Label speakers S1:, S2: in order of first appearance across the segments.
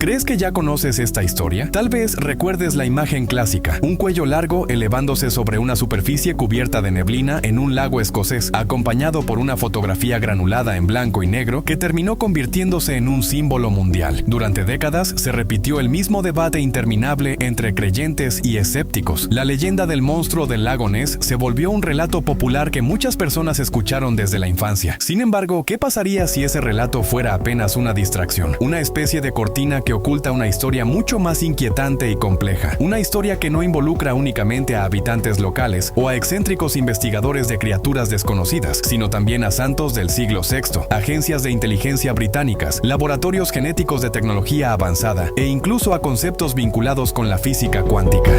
S1: ¿Crees que ya conoces esta historia? Tal vez recuerdes la imagen clásica, un cuello largo elevándose sobre una superficie cubierta de neblina en un lago escocés, acompañado por una fotografía granulada en blanco y negro que terminó convirtiéndose en un símbolo mundial. Durante décadas se repitió el mismo debate interminable entre creyentes y escépticos. La leyenda del monstruo del lago Ness se volvió un relato popular que muchas personas escucharon desde la infancia. Sin embargo, ¿qué pasaría si ese relato fuera apenas una distracción? Una especie de cortina que oculta una historia mucho más inquietante y compleja. Una historia que no involucra únicamente a habitantes locales o a excéntricos investigadores de criaturas desconocidas, sino también a santos del siglo VI, agencias de inteligencia británicas, laboratorios genéticos de tecnología avanzada e incluso a conceptos vinculados con la física cuántica.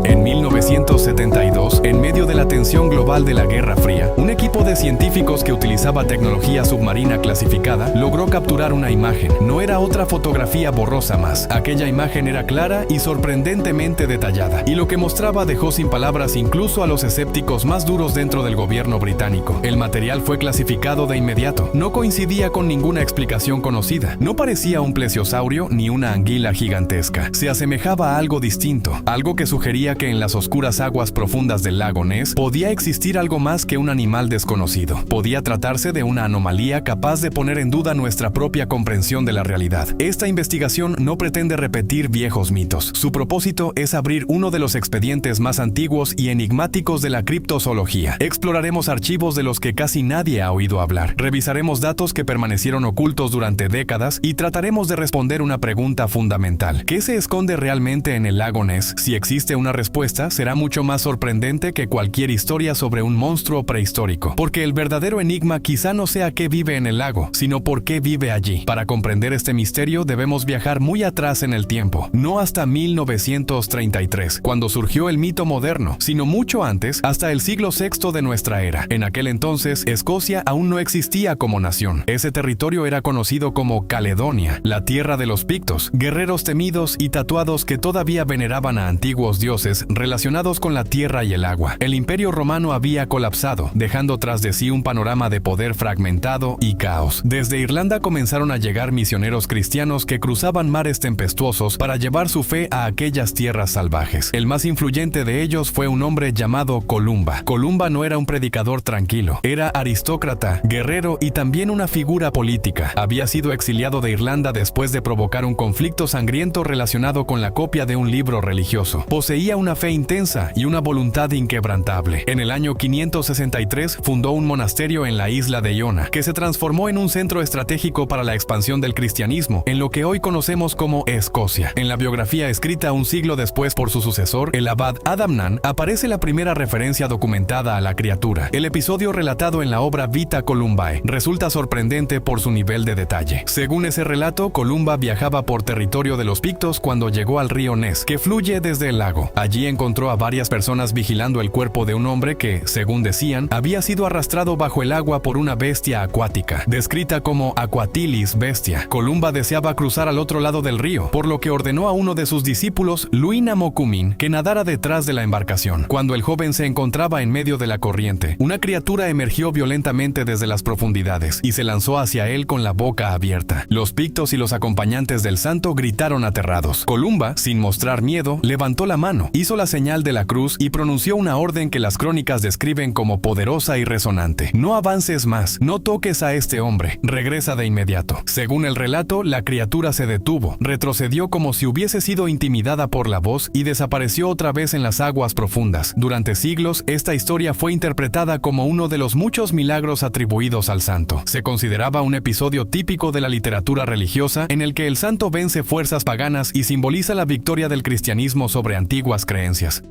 S1: En 1972, en medio de la tensión global de la Guerra Fría, un equipo de científicos que utilizaba tecnología submarina clasificada logró capturar una imagen. No era otra fotografía borrosa más. Aquella imagen era clara y sorprendentemente detallada, y lo que mostraba dejó sin palabras incluso a los escépticos más duros dentro del gobierno británico. El material fue clasificado de inmediato. No coincidía con ninguna explicación conocida. No parecía un plesiosaurio ni una anguila gigantesca. Se asemejaba a algo distinto, algo que sugería que en las oscuras aguas profundas del lago Ness podía existir algo más que un animal desconocido. Podía tratarse de una anomalía capaz de poner en duda nuestra propia comprensión de la realidad. Esta investigación no pretende repetir viejos mitos. Su propósito es abrir uno de los expedientes más antiguos y enigmáticos de la criptozoología. Exploraremos archivos de los que casi nadie ha oído hablar. Revisaremos datos que permanecieron ocultos durante décadas y trataremos de responder una pregunta fundamental. ¿Qué se esconde realmente en el lago Ness? Si existe una respuesta, será mucho más sorprendente que cualquier historia sobre un monstruo prehistórico, porque el verdadero enigma quizá no sea qué vive en el lago, sino por qué vive allí. Para comprender este misterio debemos viajar muy atrás en el tiempo, no hasta 1933, cuando surgió el mito moderno, sino mucho antes, hasta el siglo VI de nuestra era. En aquel entonces, Escocia aún no existía como nación. Ese territorio era conocido como Caledonia, la tierra de los pictos, guerreros temidos y tatuados que todavía veneraban a antiguos dioses relacionados con la tierra y el agua. El Imperio Romano había colapsado, dejando tras de sí un panorama de poder fragmentado y caos. Desde Irlanda comenzaron a llegar misioneros cristianos que cruzaban mares tempestuosos para llevar su fe a aquellas tierras salvajes. El más influyente de ellos fue un hombre llamado Columba. Columba no era un predicador tranquilo, era aristócrata, guerrero y también una figura política. Había sido exiliado de Irlanda después de provocar un conflicto sangriento relacionado con la copia de un libro religioso. Poseía una fe intensa y una voluntad inquebrantable. En el año 563 fundó un monasterio en la isla de Iona, que se transformó en un centro estratégico para la expansión del cristianismo, en lo que hoy conocemos como Escocia. En la biografía escrita un siglo después por su sucesor, el abad Adamnan, aparece la primera referencia documentada a la criatura. El episodio relatado en la obra Vita Columbae resulta sorprendente por su nivel de detalle. Según ese relato, Columba viajaba por territorio de los pictos cuando llegó al río Ness, que fluye desde el lago. Allí encontró a varias personas vigilando el cuerpo de un hombre que, según decían, había sido arrastrado bajo el agua por una bestia acuática, descrita como Aquatilis bestia. Columba deseaba cruzar al otro lado del río, por lo que ordenó a uno de sus discípulos, Luina Mokumin, que nadara detrás de la embarcación. Cuando el joven se encontraba en medio de la corriente, una criatura emergió violentamente desde las profundidades y se lanzó hacia él con la boca abierta. Los pictos y los acompañantes del santo gritaron aterrados. Columba, sin mostrar miedo, levantó la mano, hizo la señal de la cruz y pronunció una orden que las crónicas describen como poderosa y resonante. No avances más, no toques a este hombre, regresa de inmediato. Según el relato, la criatura se detuvo, retrocedió como si hubiese sido intimidada por la voz y desapareció otra vez en las aguas profundas. Durante siglos, esta historia fue interpretada como uno de los muchos milagros atribuidos al santo. Se consideraba un episodio típico de la literatura religiosa en el que el santo vence fuerzas paganas y simboliza la victoria del cristianismo sobre antiguas creencias.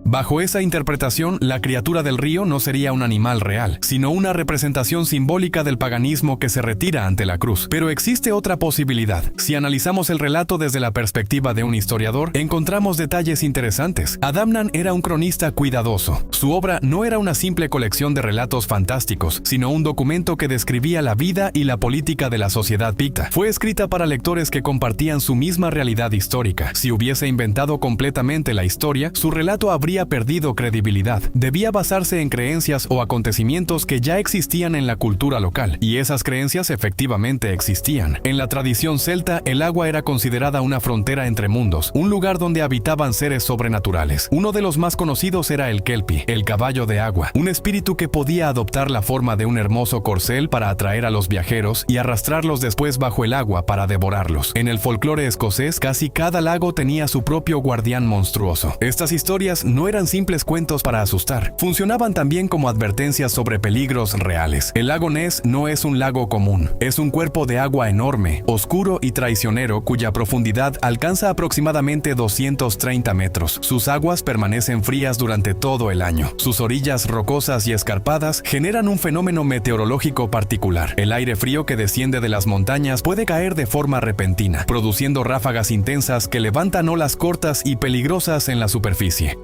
S1: Bajo esa interpretación, la criatura del río no sería un animal real, sino una representación simbólica del paganismo que se retira ante la cruz. Pero existe otra posibilidad. Si analizamos el relato desde la perspectiva de un historiador, encontramos detalles interesantes. Adamnan era un cronista cuidadoso. Su obra no era una simple colección de relatos fantásticos, sino un documento que describía la vida y la política de la sociedad picta. Fue escrita para lectores que compartían su misma realidad histórica. Si hubiese inventado completamente la historia, su relato habría habría perdido credibilidad. Debía basarse en creencias o acontecimientos que ya existían en la cultura local, y esas creencias efectivamente existían. En la tradición celta, el agua era considerada una frontera entre mundos, un lugar donde habitaban seres sobrenaturales. Uno de los más conocidos era el Kelpie, el caballo de agua, un espíritu que podía adoptar la forma de un hermoso corcel para atraer a los viajeros y arrastrarlos después bajo el agua para devorarlos. En el folclore escocés, casi cada lago tenía su propio guardián monstruoso. Estas historias no eran simples cuentos para asustar, funcionaban también como advertencias sobre peligros reales. El lago Ness no es un lago común, es un cuerpo de agua enorme, oscuro y traicionero cuya profundidad alcanza aproximadamente 230 metros. Sus aguas permanecen frías durante todo el año. Sus orillas rocosas y escarpadas generan un fenómeno meteorológico particular. El aire frío que desciende de las montañas puede caer de forma repentina, produciendo ráfagas intensas que levantan olas cortas y peligrosas en la superficie.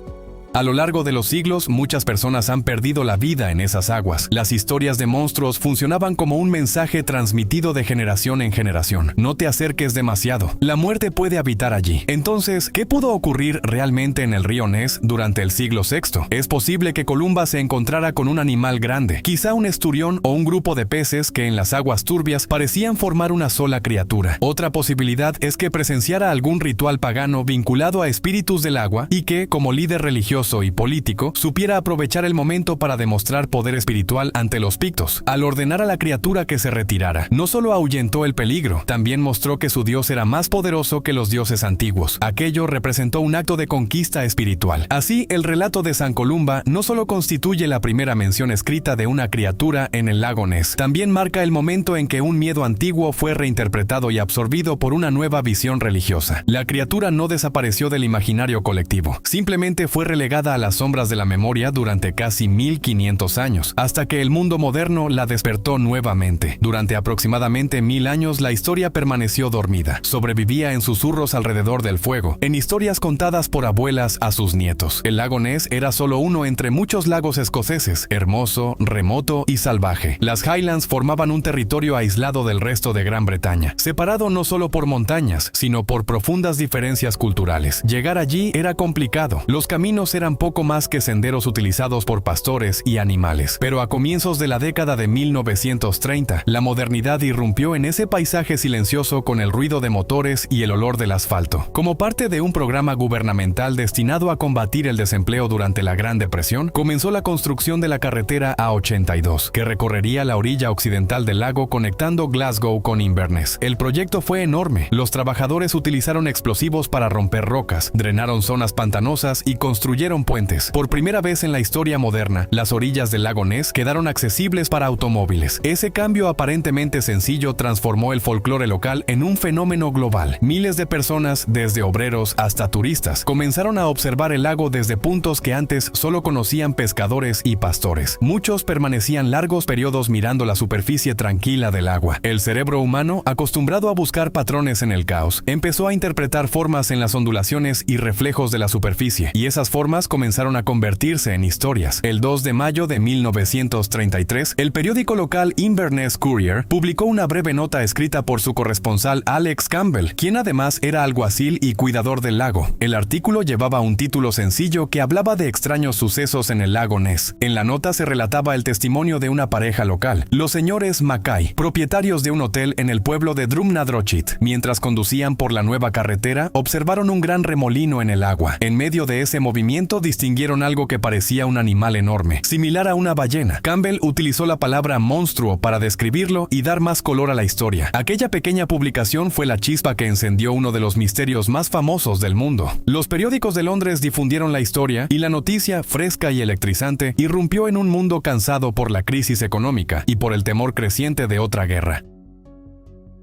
S1: A lo largo de los siglos, muchas personas han perdido la vida en esas aguas. Las historias de monstruos funcionaban como un mensaje transmitido de generación en generación. No te acerques demasiado. La muerte puede habitar allí. Entonces, ¿qué pudo ocurrir realmente en el río Ness durante el siglo VI? Es posible que Columba se encontrara con un animal grande, quizá un esturión o un grupo de peces que en las aguas turbias parecían formar una sola criatura. Otra posibilidad es que presenciara algún ritual pagano vinculado a espíritus del agua y que, como líder religioso y político, supiera aprovechar el momento para demostrar poder espiritual ante los pictos. Al ordenar a la criatura que se retirara, no solo ahuyentó el peligro, también mostró que su dios era más poderoso que los dioses antiguos. Aquello representó un acto de conquista espiritual. Así, el relato de San Columba no solo constituye la primera mención escrita de una criatura en el lago Ness, también marca el momento en que un miedo antiguo fue reinterpretado y absorbido por una nueva visión religiosa. La criatura no desapareció del imaginario colectivo, simplemente fue relegada a las sombras de la memoria durante casi 1500 años, hasta que el mundo moderno la despertó nuevamente. Durante aproximadamente 1000 años la historia permaneció dormida. Sobrevivía en susurros alrededor del fuego, en historias contadas por abuelas a sus nietos. El lago Ness era solo uno entre muchos lagos escoceses, hermoso, remoto y salvaje. Las Highlands formaban un territorio aislado del resto de Gran Bretaña, separado no solo por montañas, sino por profundas diferencias culturales. Llegar allí era complicado. Los caminos eran poco más que senderos utilizados por pastores y animales. Pero a comienzos de la década de 1930, la modernidad irrumpió en ese paisaje silencioso con el ruido de motores y el olor del asfalto. Como parte de un programa gubernamental destinado a combatir el desempleo durante la Gran Depresión, comenzó la construcción de la carretera A82, que recorrería la orilla occidental del lago conectando Glasgow con Inverness. El proyecto fue enorme. Los trabajadores utilizaron explosivos para romper rocas, drenaron zonas pantanosas y construyeron puentes. Por primera vez en la historia moderna, las orillas del lago Ness quedaron accesibles para automóviles. Ese cambio aparentemente sencillo transformó el folclore local en un fenómeno global. Miles de personas, desde obreros hasta turistas, comenzaron a observar el lago desde puntos que antes solo conocían pescadores y pastores. Muchos permanecían largos periodos mirando la superficie tranquila del agua. El cerebro humano, acostumbrado a buscar patrones en el caos, empezó a interpretar formas en las ondulaciones y reflejos de la superficie, y esas formas comenzaron a convertirse en historias. El 2 de mayo de 1933, el periódico local Inverness Courier publicó una breve nota escrita por su corresponsal Alex Campbell, quien además era alguacil y cuidador del lago. El artículo llevaba un título sencillo que hablaba de extraños sucesos en el lago Ness. En la nota se relataba el testimonio de una pareja local, los señores Mackay, propietarios de un hotel en el pueblo de Drumnadrochit. Mientras conducían por la nueva carretera, observaron un gran remolino en el agua. En medio de ese movimiento distinguieron algo que parecía un animal enorme, similar a una ballena. Campbell utilizó la palabra monstruo para describirlo y dar más color a la historia. Aquella pequeña publicación fue la chispa que encendió uno de los misterios más famosos del mundo. Los periódicos de Londres difundieron la historia y la noticia, fresca y electrizante, irrumpió en un mundo cansado por la crisis económica y por el temor creciente de otra guerra.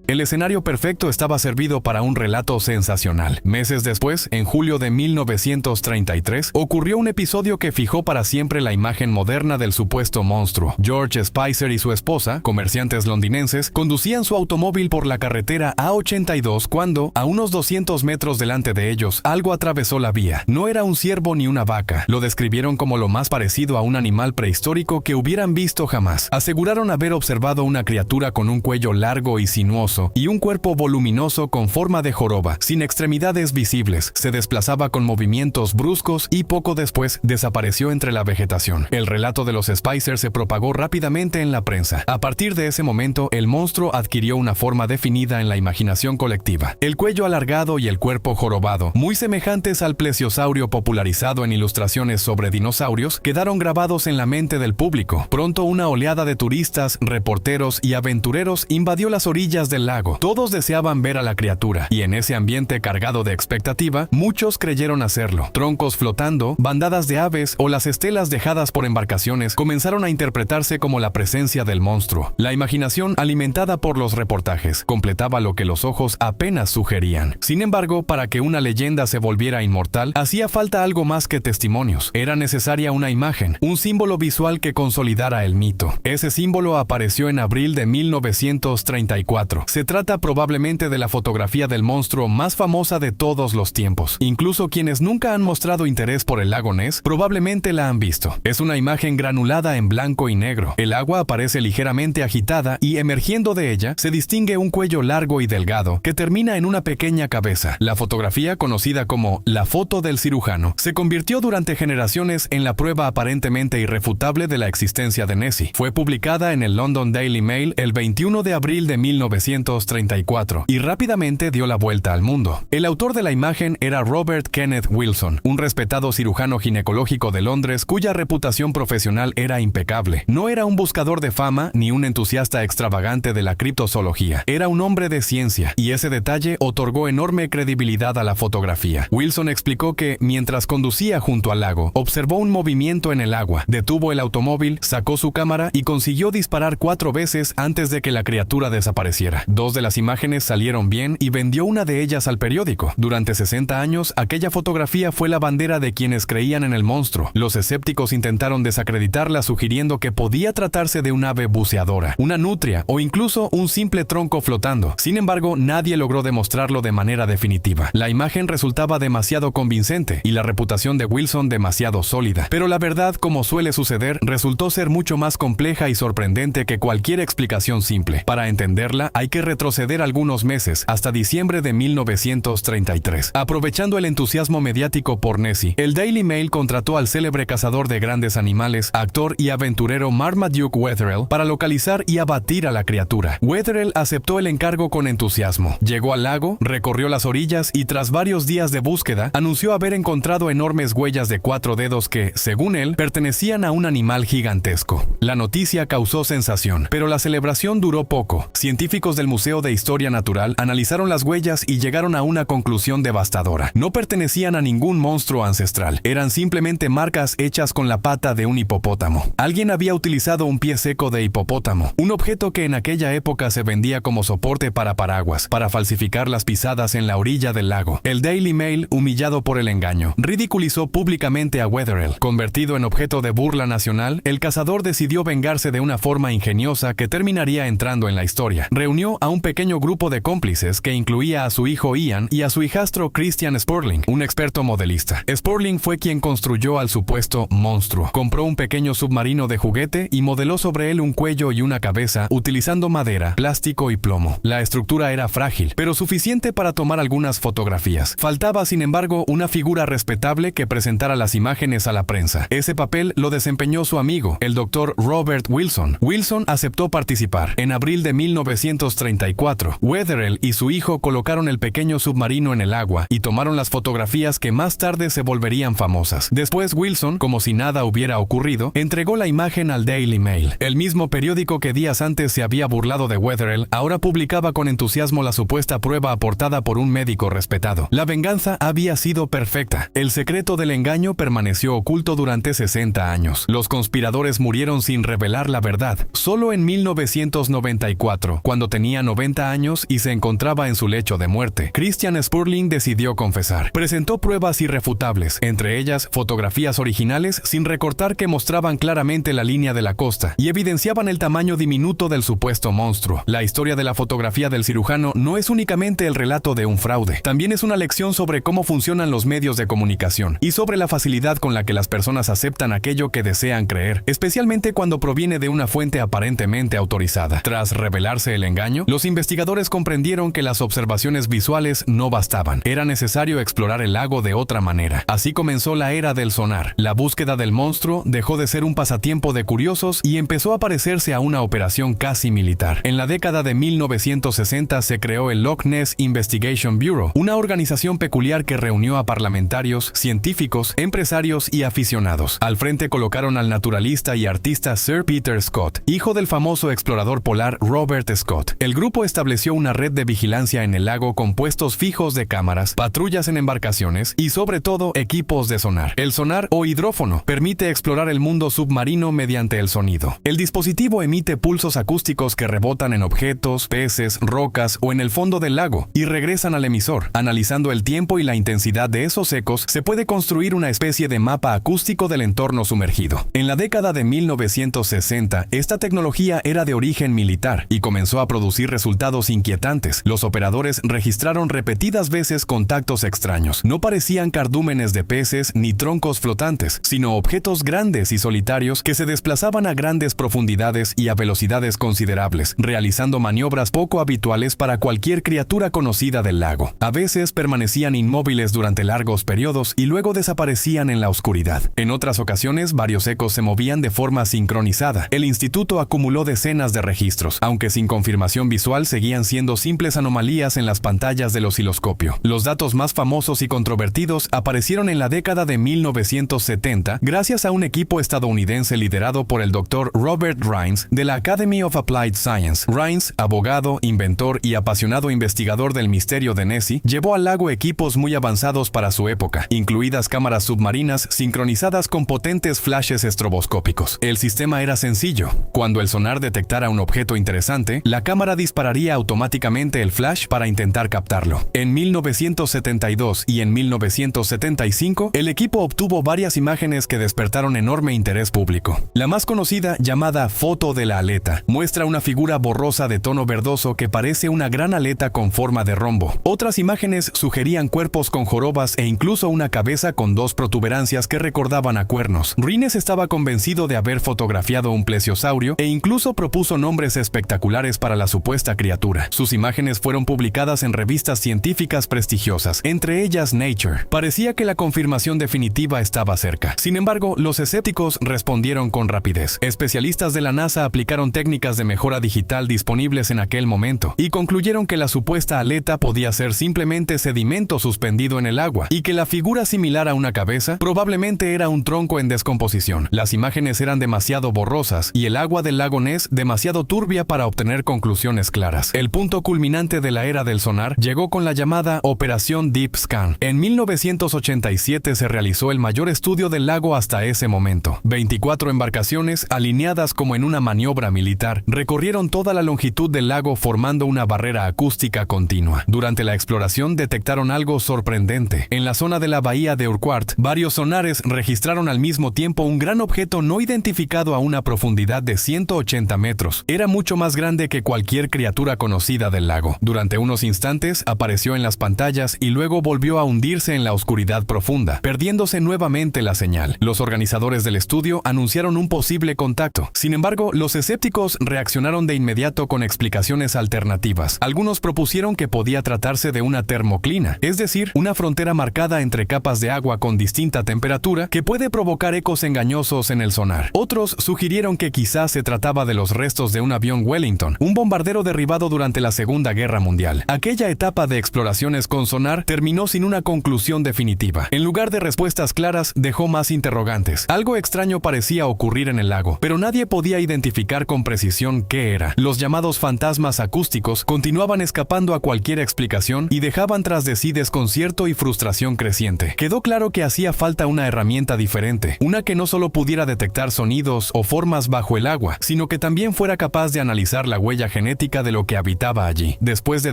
S1: El escenario perfecto estaba servido para un relato sensacional. Meses después, en julio de 1933, ocurrió un episodio que fijó para siempre la imagen moderna del supuesto monstruo. George Spicer y su esposa, comerciantes londinenses, conducían su automóvil por la carretera A82 cuando, a unos 200 metros delante de ellos, algo atravesó la vía. No era un ciervo ni una vaca. Lo describieron como lo más parecido a un animal prehistórico que hubieran visto jamás. Aseguraron haber observado una criatura con un cuello largo y sinuoso, monstruoso y un cuerpo voluminoso con forma de joroba, sin extremidades visibles. Se desplazaba con movimientos bruscos y poco después desapareció entre la vegetación. El relato de los Spicer se propagó rápidamente en la prensa. A partir de ese momento, el monstruo adquirió una forma definida en la imaginación colectiva. El cuello alargado y el cuerpo jorobado, muy semejantes al plesiosaurio popularizado en ilustraciones sobre dinosaurios, quedaron grabados en la mente del público. Pronto una oleada de turistas, reporteros y aventureros invadió las orillas del lago. Todos deseaban ver a la criatura, y en ese ambiente cargado de expectativa, muchos creyeron hacerlo. Troncos flotando, bandadas de aves o las estelas dejadas por embarcaciones comenzaron a interpretarse como la presencia del monstruo. La imaginación, alimentada por los reportajes, completaba lo que los ojos apenas sugerían. Sin embargo, para que una leyenda se volviera inmortal, hacía falta algo más que testimonios. Era necesaria una imagen, un símbolo visual que consolidara el mito. Ese símbolo apareció en abril de 1934. Se trata probablemente de la fotografía del monstruo más famosa de todos los tiempos. Incluso quienes nunca han mostrado interés por el lago Ness probablemente la han visto. Es una imagen granulada en blanco y negro. El agua aparece ligeramente agitada y emergiendo de ella se distingue un cuello largo y delgado que termina en una pequeña cabeza. La fotografía, conocida como la foto del cirujano, se convirtió durante generaciones en la prueba aparentemente irrefutable de la existencia de Nessie. Fue publicada en el London Daily Mail el 21 de abril de 1934 y rápidamente dio la vuelta al mundo. El autor de la imagen era Robert Kenneth Wilson, un respetado cirujano ginecológico de Londres cuya reputación profesional era impecable. No era un buscador de fama ni un entusiasta extravagante de la criptozoología. Era un hombre de ciencia, y ese detalle otorgó enorme credibilidad a la fotografía. Wilson explicó que, mientras conducía junto al lago, observó un movimiento en el agua, detuvo el automóvil, sacó su cámara y consiguió disparar 4 veces antes de que la criatura desapareciera. 2 de las imágenes salieron bien y vendió una de ellas al periódico. Durante 60 años, aquella fotografía fue la bandera de quienes creían en el monstruo. Los escépticos intentaron desacreditarla sugiriendo que podía tratarse de un ave buceadora, una nutria o incluso un simple tronco flotando. Sin embargo, nadie logró demostrarlo de manera definitiva. La imagen resultaba demasiado convincente y la reputación de Wilson demasiado sólida. Pero la verdad, como suele suceder, resultó ser mucho más compleja y sorprendente que cualquier explicación simple. Para entenderla, hay que retroceder algunos meses, hasta diciembre de 1933. Aprovechando el entusiasmo mediático por Nessie, el Daily Mail contrató al célebre cazador de grandes animales, actor y aventurero Marmaduke Wetherell para localizar y abatir a la criatura. Wetherell aceptó el encargo con entusiasmo. Llegó al lago, recorrió las orillas y tras varios días de búsqueda, anunció haber encontrado enormes huellas de 4 dedos que, según él, pertenecían a un animal gigantesco. La noticia causó sensación, pero la celebración duró poco. Científicos del Museo de Historia Natural analizaron las huellas y llegaron a una conclusión devastadora. No pertenecían a ningún monstruo ancestral. Eran simplemente marcas hechas con la pata de un hipopótamo. Alguien había utilizado un pie seco de hipopótamo, un objeto que en aquella época se vendía como soporte para paraguas, para falsificar las pisadas en la orilla del lago. El Daily Mail, humillado por el engaño, ridiculizó públicamente a Wetherell. Convertido en objeto de burla nacional, el cazador decidió vengarse de una forma ingeniosa que terminaría entrando en la historia. Reunió a un pequeño grupo de cómplices que incluía a su hijo Ian y a su hijastro Christian Spurling, un experto modelista. Spurling fue quien construyó al supuesto monstruo. Compró un pequeño submarino de juguete y modeló sobre él un cuello y una cabeza utilizando madera, plástico y plomo. La estructura era frágil, pero suficiente para tomar algunas fotografías. Faltaba, sin embargo, una figura respetable que presentara las imágenes a la prensa. Ese papel lo desempeñó su amigo, el Dr. Robert Wilson. Wilson aceptó participar. En abril de 1934, Wetherell y su hijo colocaron el pequeño submarino en el agua y tomaron las fotografías que más tarde se volverían famosas. Después Wilson, como si nada hubiera ocurrido, entregó la imagen al Daily Mail. El mismo periódico que días antes se había burlado de Wetherell, ahora publicaba con entusiasmo la supuesta prueba aportada por un médico respetado. La venganza había sido perfecta. El secreto del engaño permaneció oculto durante 60 años. Los conspiradores murieron sin revelar la verdad. Solo en 1994, cuando tenía 90 años y se encontraba en su lecho de muerte, Christian Spurling decidió confesar. Presentó pruebas irrefutables, entre ellas fotografías originales sin recortar que mostraban claramente la línea de la costa y evidenciaban el tamaño diminuto del supuesto monstruo. La historia de la fotografía del cirujano no es únicamente el relato de un fraude, también es una lección sobre cómo funcionan los medios de comunicación y sobre la facilidad con la que las personas aceptan aquello que desean creer, especialmente cuando proviene de una fuente aparentemente autorizada. Tras revelarse el engaño, los investigadores comprendieron que las observaciones visuales no bastaban. Era necesario explorar el lago de otra manera. Así comenzó la era del sonar. La búsqueda del monstruo dejó de ser un pasatiempo de curiosos y empezó a parecerse a una operación casi militar. En la década de 1960 se creó el Loch Ness Investigation Bureau, una organización peculiar que reunió a parlamentarios, científicos, empresarios y aficionados. Al frente colocaron al naturalista y artista Sir Peter Scott, hijo del famoso explorador polar Robert Scott. El grupo estableció una red de vigilancia en el lago con puestos fijos de cámaras, patrullas en embarcaciones y sobre todo equipos de sonar. El sonar o hidrófono permite explorar el mundo submarino mediante el sonido. El dispositivo emite pulsos acústicos que rebotan en objetos, peces, rocas o en el fondo del lago y regresan al emisor. Analizando el tiempo y la intensidad de esos ecos, se puede construir una especie de mapa acústico del entorno sumergido. En la década de 1960, esta tecnología era de origen militar y comenzó a producir resultados inquietantes. Los operadores registraron repetidas veces contactos extraños. No parecían cardúmenes de peces ni troncos flotantes, sino objetos grandes y solitarios que se desplazaban a grandes profundidades y a velocidades considerables, realizando maniobras poco habituales para cualquier criatura conocida del lago. A veces permanecían inmóviles durante largos periodos y luego desaparecían en la oscuridad. En otras ocasiones, varios ecos se movían de forma sincronizada. El instituto acumuló decenas de registros, aunque sin confirmación visual seguían siendo simples anomalías en las pantallas del osciloscopio. Los datos más famosos y controvertidos aparecieron en la década de 1970 gracias a un equipo estadounidense liderado por el Dr. Robert Rines de la Academy of Applied Science. Rines, abogado, inventor y apasionado investigador del misterio de Nessie, llevó al lago equipos muy avanzados para su época, incluidas cámaras submarinas sincronizadas con potentes flashes estroboscópicos. El sistema era sencillo. Cuando el sonar detectara un objeto interesante, la cámara dispararía automáticamente el flash para intentar captarlo. En 1972 y en 1975, el equipo obtuvo varias imágenes que despertaron enorme interés público. La más conocida, llamada foto de la aleta, muestra una figura borrosa de tono verdoso que parece una gran aleta con forma de rombo. Otras imágenes sugerían cuerpos con jorobas e incluso una cabeza con dos protuberancias que recordaban a cuernos. Rines estaba convencido de haber fotografiado un plesiosaurio e incluso propuso nombres espectaculares para la supuesta criatura. Sus imágenes fueron publicadas en revistas científicas prestigiosas, entre ellas Nature. Parecía que la confirmación definitiva estaba cerca. Sin embargo, los escépticos respondieron con rapidez. Especialistas de la NASA aplicaron técnicas de mejora digital disponibles en aquel momento y concluyeron que la supuesta aleta podía ser simplemente sedimento suspendido en el agua y que la figura similar a una cabeza probablemente era un tronco en descomposición. Las imágenes eran demasiado borrosas y el agua del lago Ness demasiado turbia para obtener conclusiones claras. El punto culminante de la era del sonar llegó con la llamada Operación Deep Scan. En 1987 se realizó el mayor estudio del lago hasta ese momento. 24 embarcaciones, alineadas como en una maniobra militar, recorrieron toda la longitud del lago formando una barrera acústica continua. Durante la exploración detectaron algo sorprendente. En la zona de la bahía de Urquhart, varios sonares registraron al mismo tiempo un gran objeto no identificado a una profundidad de 180 metros. Era mucho más grande que cualquier criatura conocida del lago. Durante unos instantes apareció en las pantallas y luego volvió a hundirse en la oscuridad profunda, perdiéndose nuevamente la señal. Los organizadores del estudio anunciaron un posible contacto. Sin embargo, los escépticos reaccionaron de inmediato con explicaciones alternativas. Algunos propusieron que podía tratarse de una termoclina, es decir, una frontera marcada entre capas de agua con distinta temperatura que puede provocar ecos engañosos en el sonar. Otros sugirieron que quizás se trataba de los restos de un avión Wellington, un bombardero derribado durante la Segunda Guerra Mundial. Aquella etapa de exploraciones con sonar terminó sin una conclusión definitiva. En lugar de respuestas claras, dejó más interrogantes. Algo extraño parecía ocurrir en el lago, pero nadie podía identificar con precisión qué era. Los llamados fantasmas acústicos continuaban escapando a cualquier explicación y dejaban tras de sí desconcierto y frustración creciente. Quedó claro que hacía falta una herramienta diferente, una que no solo pudiera detectar sonidos o formas bajo el agua, sino que también fuera capaz de analizar la huella genética de lo que habitaba allí. Después de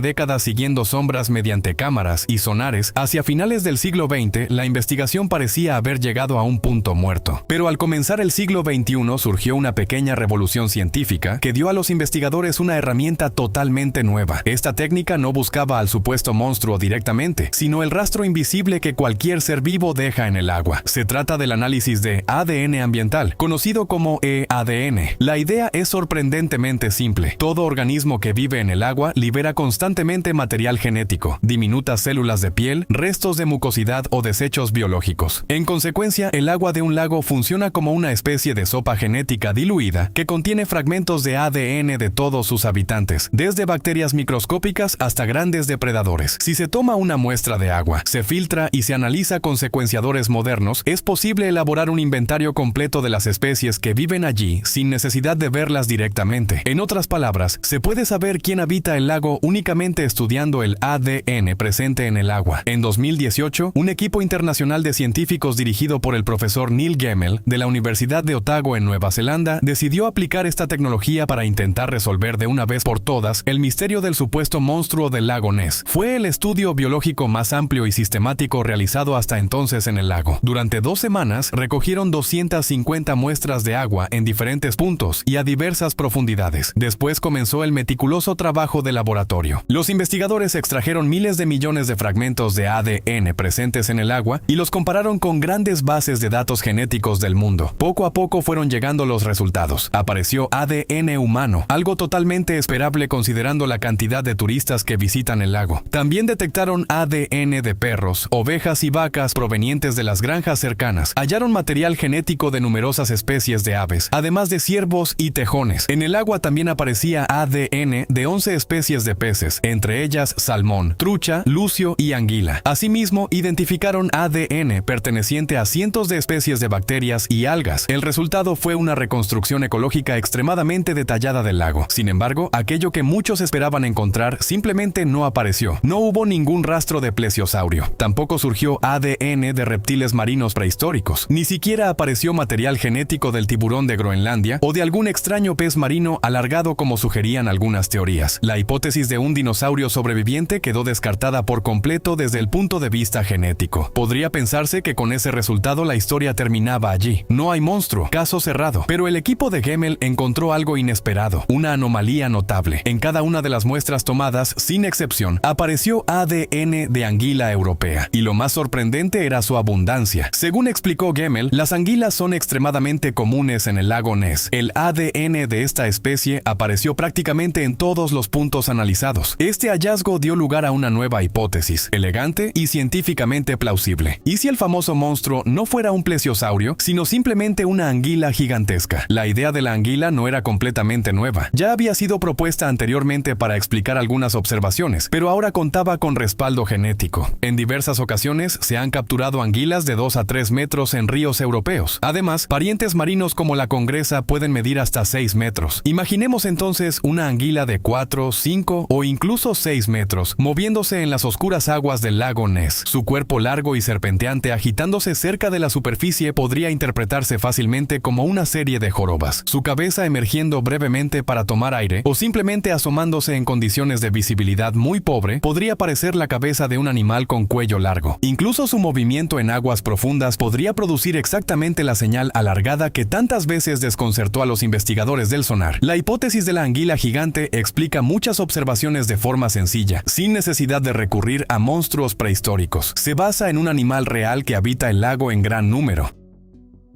S1: décadas siguiendo sombras mediante cámaras y sonares, hacia finales del siglo XX, la investigación parecía haber llegado a un punto muerto. Pero al comenzar el siglo XXI surgió una pequeña revolución científica que dio a los investigadores una herramienta totalmente nueva. Esta técnica no buscaba al supuesto monstruo directamente, sino el rastro invisible que cualquier ser vivo deja en el agua. Se trata del análisis de ADN ambiental, conocido como EADN. La idea es sorprendentemente simple. Todo organismo organismo que vive en el agua libera constantemente material genético, diminutas células de piel, restos de mucosidad o desechos biológicos. En consecuencia, el agua de un lago funciona como una especie de sopa genética diluida que contiene fragmentos de ADN de todos sus habitantes, desde bacterias microscópicas hasta grandes depredadores. Si se toma una muestra de agua, se filtra y se analiza con secuenciadores modernos, es posible elaborar un inventario completo de las especies que viven allí sin necesidad de verlas directamente. En otras palabras, se puede saber quién habita el lago únicamente estudiando el ADN presente en el agua. En 2018, un equipo internacional de científicos dirigido por el profesor Neil Gemmell de la Universidad de Otago en Nueva Zelanda decidió aplicar esta tecnología para intentar resolver de una vez por todas el misterio del supuesto monstruo del lago Ness. Fue el estudio biológico más amplio y sistemático realizado hasta entonces en el lago. Durante 2 semanas recogieron 250 muestras de agua en diferentes puntos y a diversas profundidades. Después comenzó el meticuloso trabajo de laboratorio. Los investigadores extrajeron miles de millones de fragmentos de ADN presentes en el agua y los compararon con grandes bases de datos genéticos del mundo. Poco a poco fueron llegando los resultados. Apareció ADN humano, algo totalmente esperable considerando la cantidad de turistas que visitan el lago. También detectaron ADN de perros, ovejas y vacas provenientes de las granjas cercanas. Hallaron material genético de numerosas especies de aves, además de ciervos y tejones. En el agua también aparecía ADN de 11 especies de peces, entre ellas salmón, trucha, lucio y anguila. Asimismo, identificaron ADN perteneciente a cientos de especies de bacterias y algas. El resultado fue una reconstrucción ecológica extremadamente detallada del lago. Sin embargo, aquello que muchos esperaban encontrar simplemente no apareció. No hubo ningún rastro de plesiosaurio. Tampoco surgió ADN de reptiles marinos prehistóricos. Ni siquiera apareció material genético del tiburón de Groenlandia o de algún extraño pez marino alargado como sugerían algunas teorías. La hipótesis de un dinosaurio sobreviviente quedó descartada por completo desde el punto de vista genético. Podría pensarse que con ese resultado la historia terminaba allí. No hay monstruo, caso cerrado. Pero el equipo de Gemmell encontró algo inesperado, una anomalía notable. En cada una de las muestras tomadas, sin excepción, apareció ADN de anguila europea. Y lo más sorprendente era su abundancia. Según explicó Gemmell, las anguilas son extremadamente comunes en el lago Ness. El ADN de esta especie apareció prácticamente en todos los puntos analizados. Este hallazgo dio lugar a una nueva hipótesis, elegante y científicamente plausible. ¿Y si el famoso monstruo no fuera un plesiosaurio, sino simplemente una anguila gigantesca? La idea de la anguila no era completamente nueva. Ya había sido propuesta anteriormente para explicar algunas observaciones, pero ahora contaba con respaldo genético. En diversas ocasiones se han capturado anguilas de 2 a 3 metros en ríos europeos. Además, parientes marinos como la congresa pueden medir hasta 6 metros. Imaginemos entonces una anguila de 4, 5 o incluso 6 metros, moviéndose en las oscuras aguas del lago Ness. Su cuerpo largo y serpenteante agitándose cerca de la superficie podría interpretarse fácilmente como una serie de jorobas. Su cabeza emergiendo brevemente para tomar aire o simplemente asomándose en condiciones de visibilidad muy pobre podría parecer la cabeza de un animal con cuello largo. Incluso su movimiento en aguas profundas podría producir exactamente la señal alargada que tantas veces desconcertó a los investigadores del sonar. La hipótesis de la anguila gigante explica muchas observaciones de forma sencilla, sin necesidad de recurrir a monstruos prehistóricos. Se basa en un animal real que habita el lago en gran número.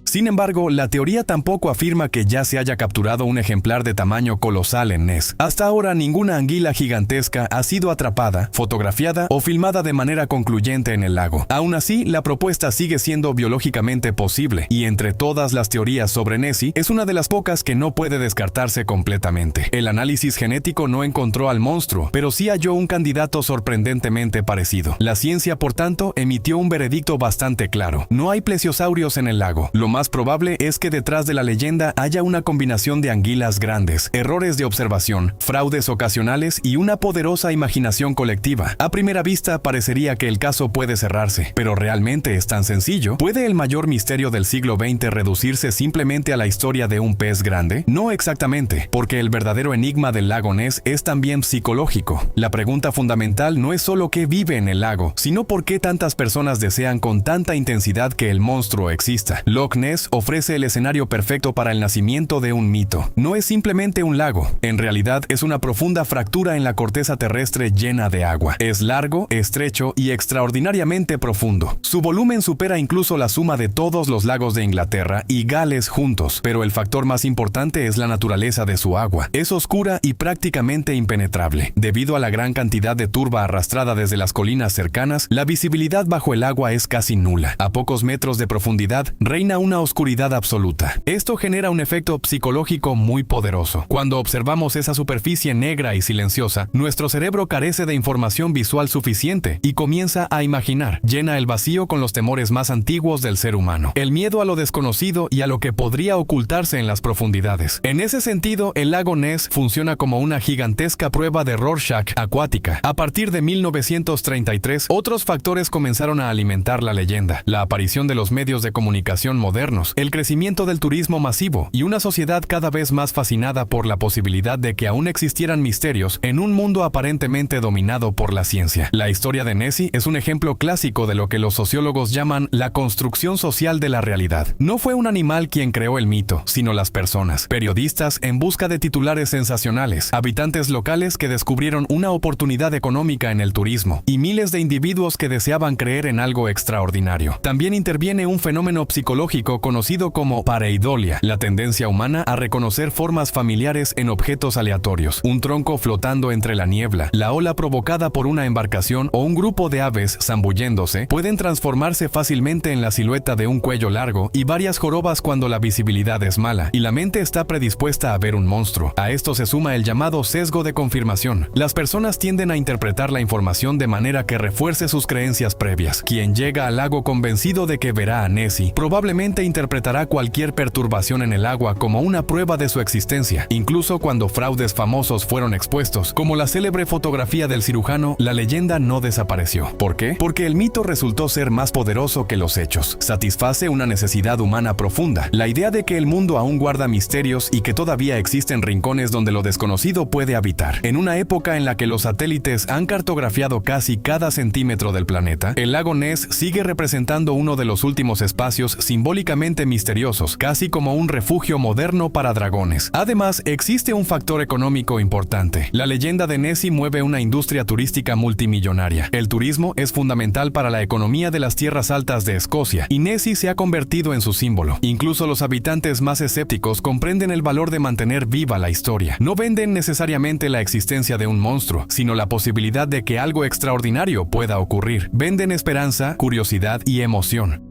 S1: Sin embargo, la teoría tampoco afirma que ya se haya capturado un ejemplar de tamaño colosal en Ness. Hasta ahora, ninguna anguila gigantesca ha sido atrapada, fotografiada o filmada de manera concluyente en el lago. Aún así, la propuesta sigue siendo biológicamente posible, y entre todas las teorías sobre Nessie, es una de las pocas que no puede descartarse completamente. El análisis genético no encontró al monstruo, pero sí halló un candidato sorprendentemente parecido. La ciencia, por tanto, emitió un veredicto bastante claro. No hay plesiosaurios en el lago. Lo más probable es que detrás de la leyenda haya una combinación de anguilas grandes, errores de observación, fraudes ocasionales y una poderosa imaginación colectiva. A primera vista parecería que el caso puede cerrarse, pero ¿realmente es tan sencillo? ¿Puede el mayor misterio del siglo XX reducirse simplemente a la historia de un pez grande? No exactamente, porque el verdadero enigma del lago Ness es también psicológico. La pregunta fundamental no es solo qué vive en el lago, sino por qué tantas personas desean con tanta intensidad que el monstruo exista. Loch Ness ofrece el escenario perfecto para el nacimiento de un mito. No es simplemente un lago, en realidad es una profunda fractura en la corteza terrestre llena de agua. Es largo, estrecho y extraordinariamente profundo. Su volumen supera incluso la suma de todos los lagos de Inglaterra y Gales juntos, pero el factor más importante es la naturaleza de su agua. Es oscura y prácticamente impenetrable. Debido a la gran cantidad de turba arrastrada desde las colinas cercanas, la visibilidad bajo el agua es casi nula. A pocos metros de profundidad, reina una oscuridad absoluta. Esto genera un efecto psicológico muy poderoso. Cuando observamos esa superficie negra y silenciosa, nuestro cerebro carece de información visual suficiente y comienza a imaginar. Llena el vacío con los temores más antiguos del ser humano. El miedo a lo desconocido y a lo que podría ocultarse en las profundidades. En ese sentido, el lago Ness funciona como una gigantesca prueba de Rorschach acuática. A partir de 1933, otros factores comenzaron a alimentar la leyenda. La aparición de los medios de comunicación modernos, el crecimiento del turismo masivo y una sociedad cada vez más fascinada por la posibilidad de que aún existieran misterios en un mundo aparentemente dominado por la ciencia. La historia de Nessie es un ejemplo clásico de lo que los sociólogos llaman la construcción social de la realidad. No fue un animal quien creó el mito, sino las personas. Periodistas en busca de titulares sensacionales, habitantes locales que descubrieron una oportunidad económica en el turismo, y miles de individuos que deseaban creer en algo extraordinario. También interviene un fenómeno psicológico conocido como pareidolia, la tendencia humana a reconocer formas familiares en objetos aleatorios. Un tronco flotando entre la niebla, la ola provocada por una embarcación o un grupo de aves zambulléndose pueden transformarse fácilmente en la silueta de un cuello largo y varias jorobas cuando la visibilidad es mala y la mente está predispuesta a ver un monstruo. A esto se suma el llamado sesgo de confirmación. Las personas tienden a interpretar la información de manera que refuerce sus creencias previas. Quien llega al lago convencido de que verá a Nessie probablemente interpretará cualquier perturbación en el agua como una prueba de su existencia. Incluso cuando fraudes famosos fueron expuestos, como la célebre fotografía del cirujano, la leyenda no desapareció. ¿Por qué? Porque el mito resultó ser más poderoso que los hechos. Satisface una necesidad humana profunda, la idea de que el mundo aún guarda misterios y que todavía existen rincones donde lo desconocido puede habitar. En una época en la que los satélites han cartografiado casi cada centímetro del planeta, el lago Ness sigue representando uno de los últimos espacios simbólicamente misteriosos, casi como un refugio moderno para dragones. Además, existe un factor económico importante. La leyenda de Nessie mueve una industria turística multimillonaria. El turismo es fundamental para la economía de las tierras altas de Escocia, y Nessie se ha convertido en su símbolo. Incluso los habitantes más escépticos comprenden el valor de mantener viva la historia. No venden necesariamente la existencia de un monstruo, sino la posibilidad de que algo extraordinario pueda ocurrir. Venden esperanza, curiosidad y emoción.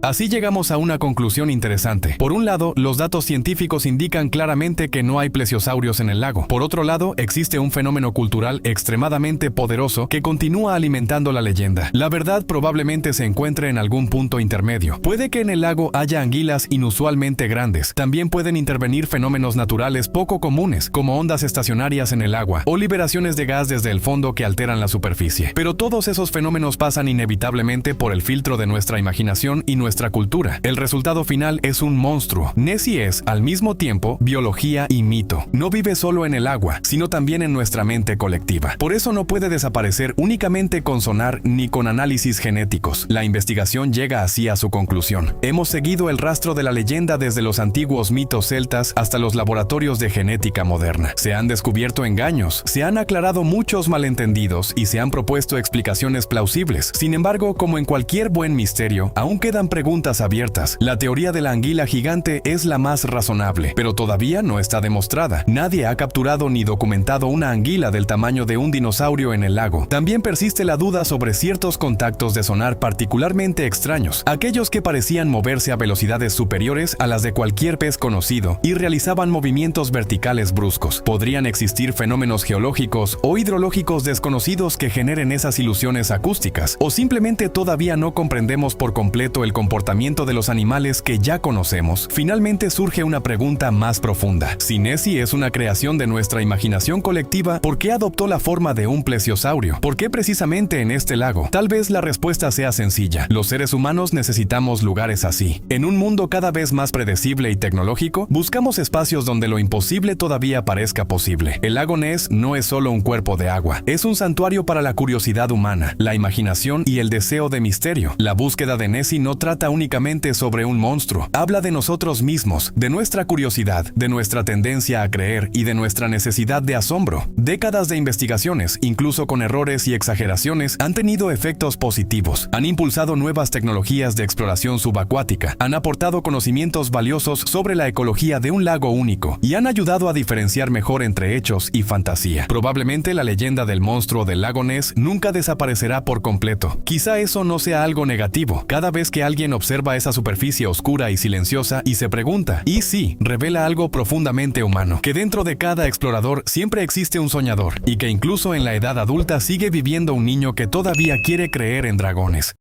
S1: Así llegamos a una conclusión interesante. Por un lado, los datos científicos indican claramente que no hay plesiosaurios en el lago. Por otro lado, existe un fenómeno cultural extremadamente poderoso que continúa alimentando la leyenda. La verdad probablemente se encuentre en algún punto intermedio. Puede que en el lago haya anguilas inusualmente grandes. También pueden intervenir fenómenos naturales poco comunes, como ondas estacionarias en el agua o liberaciones de gas desde el fondo que alteran la superficie. Pero todos esos fenómenos pasan inevitablemente por el filtro de nuestra imaginación y nuestra cultura. El resultado final es un monstruo. Nessie es, al mismo tiempo, biología y mito. No vive solo en el agua, sino también en nuestra mente colectiva. Por eso no puede desaparecer únicamente con sonar ni con análisis genéticos. La investigación llega así a su conclusión. Hemos seguido el rastro de la leyenda desde los antiguos mitos celtas hasta los laboratorios de genética moderna. Se han descubierto engaños, se han aclarado muchos malentendidos y se han propuesto explicaciones plausibles. Sin embargo, como en cualquier buen misterio, aún quedan preguntas abiertas. La teoría de la anguila gigante es la más razonable, pero todavía no está demostrada. Nadie ha capturado ni documentado una anguila del tamaño de un dinosaurio en el lago. También persiste la duda sobre ciertos contactos de sonar particularmente extraños, aquellos que parecían moverse a velocidades superiores a las de cualquier pez conocido y realizaban movimientos verticales bruscos. Podrían existir fenómenos geológicos o hidrológicos desconocidos que generen esas ilusiones acústicas, o simplemente todavía no comprendemos por completo el comportamiento de los animales que ya conocemos. Finalmente surge una pregunta más profunda. Si Nessie es una creación de nuestra imaginación colectiva, ¿por qué adoptó la forma de un plesiosaurio? ¿Por qué precisamente en este lago? Tal vez la respuesta sea sencilla. Los seres humanos necesitamos lugares así. En un mundo cada vez más predecible y tecnológico, buscamos espacios donde lo imposible todavía parezca posible. El lago Ness no es solo un cuerpo de agua. Es un santuario para la curiosidad humana, la imaginación y el deseo de misterio. La búsqueda de Nessie no trata trata únicamente sobre un monstruo. Habla de nosotros mismos, de nuestra curiosidad, de nuestra tendencia a creer y de nuestra necesidad de asombro. Décadas de investigaciones, incluso con errores y exageraciones, han tenido efectos positivos. Han impulsado nuevas tecnologías de exploración subacuática, han aportado conocimientos valiosos sobre la ecología de un lago único y han ayudado a diferenciar mejor entre hechos y fantasía. Probablemente la leyenda del monstruo del lago Ness nunca desaparecerá por completo. Quizá eso no sea algo negativo. Cada vez que alguien observa esa superficie oscura y silenciosa y se pregunta, ¿y si revela algo profundamente humano? Que dentro de cada explorador siempre existe un soñador y que incluso en la edad adulta sigue viviendo un niño que todavía quiere creer en dragones.